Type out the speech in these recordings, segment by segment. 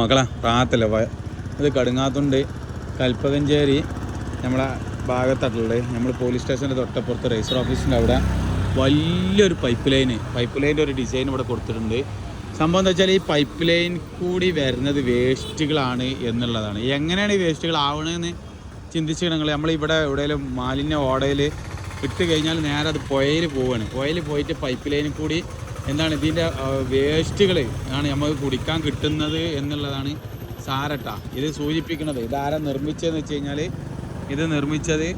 മകളാ റാത്തല്ല ഇത് കടുങ്ങാത്തുണ്ട് കൽപ്പകഞ്ചേരി നമ്മളെ ഭാഗത്തായിട്ടുള്ളത്. നമ്മൾ പോലീസ് സ്റ്റേഷൻ്റെ തൊട്ടപ്പുറത്ത് രജിസ്റ്റർ ഓഫീസിൻ്റെ അവിടെ വലിയൊരു പൈപ്പ് ലൈൻ്റെ ഒരു ഡിസൈൻ ഇവിടെ കൊടുത്തിട്ടുണ്ട്. സംഭവം എന്താ വെച്ചാൽ ഈ പൈപ്പ് ലൈൻ കൂടി വരുന്നത് വേസ്റ്റുകളാണ് എന്നുള്ളതാണ്. എങ്ങനെയാണ് ഈ വേസ്റ്റുകൾ ആവണമെന്ന് ചിന്തിച്ചിട്ടുണ്ടെങ്കിൽ നമ്മളിവിടെ എവിടെയെങ്കിലും മാലിന്യ ഓടയിൽ ഇട്ട് കഴിഞ്ഞാൽ നേരെ അത് പുഴയിൽ പോവുകയാണ്. പുഴയിൽ പോയിട്ട് പൈപ്പ് ലൈനിൽ കൂടി എന്താണ് ഇതിൻ്റെ വേസ്റ്റുകൾ ആണ് നമുക്ക് കുടിക്കാൻ കിട്ടുന്നത് എന്നുള്ളതാണ് സാരട്ട ഇത് സൂചിപ്പിക്കുന്നത്. ഇതാരാ നിർമ്മിച്ചതെന്ന് വെച്ച് കഴിഞ്ഞാൽ ഇത് നിർമ്മിച്ചത്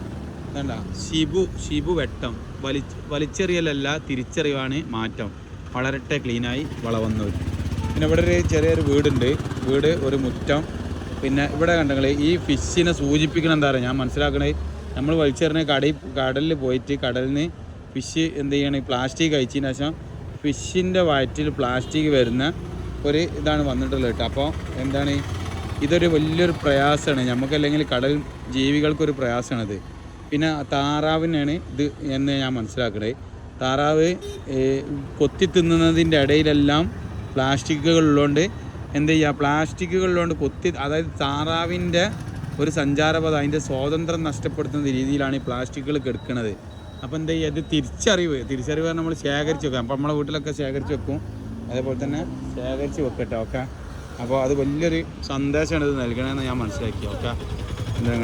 വേണ്ട ഷിബു വെട്ടം. വലിച്ചെറിയലല്ല തിരിച്ചറിവാണ് മാറ്റം. വളരട്ടെ ക്ലീനായി വളവന്നൂർ. പിന്നെ ഇവിടെ ഒരു ചെറിയൊരു വീട് ഒരു മുറ്റം. പിന്നെ ഇവിടെ കണ്ടെങ്കിൽ ഈ ഫിഷിനെ സൂചിപ്പിക്കണം എന്താ പറയുക ഞാൻ മനസ്സിലാക്കണേ, നമ്മൾ വലിച്ചെറിഞ്ഞ കടലിൽ പോയിട്ട് കടലിൽ നിന്ന് ഫിഷ് എന്ത് ചെയ്യണം, പ്ലാസ്റ്റിക് കഴിച്ചതിന് ശേഷം ഫിഷിൻ്റെ വയറ്റിൽ പ്ലാസ്റ്റിക് വരുന്ന ഒരു ഇതാണ് വന്നിട്ടുള്ളത് കേട്ടോ. അപ്പോൾ എന്താണ് ഇതൊരു വലിയൊരു പ്രയാസമാണ് നമുക്കല്ലെങ്കിൽ കടൽ ജീവികൾക്കൊരു പ്രയാസമാണിത്. പിന്നെ താറാവിനാണ് ഇത് എന്ന് ഞാൻ മനസ്സിലാക്കണേ. താറാവ് കൊത്തി തിന്നുന്നതിൻ്റെ ഇടയിലെല്ലാം പ്ലാസ്റ്റിക്കുകളുള്ളതുകൊണ്ട് എന്ത് ചെയ്യുക, പ്ലാസ്റ്റിക്കുകളിലുകൊണ്ട് അതായത് താറാവിൻ്റെ ഒരു സഞ്ചാരപഥ അതിൻ്റെ സ്വാതന്ത്ര്യം നഷ്ടപ്പെടുത്തുന്ന രീതിയിലാണ് ഈ പ്ലാസ്റ്റിക്കുകൾ കെടുക്കുന്നത്. അപ്പോൾ എന്താ ചെയ്യുക, ഇത് തിരിച്ചറിവ് നമ്മൾ ശേഖരിച്ച് വെക്കാം. അപ്പോൾ നമ്മളെ വീട്ടിലൊക്കെ ശേഖരിച്ച് വെക്കും, അതേപോലെ തന്നെ ശേഖരിച്ച് വെക്കട്ടെ. ഓക്കെ, അപ്പോൾ അത് വലിയൊരു സന്ദേശമാണ് ഇത് നൽകണമെന്ന് ഞാൻ മനസ്സിലാക്കി. ഓക്കെ, എന്താ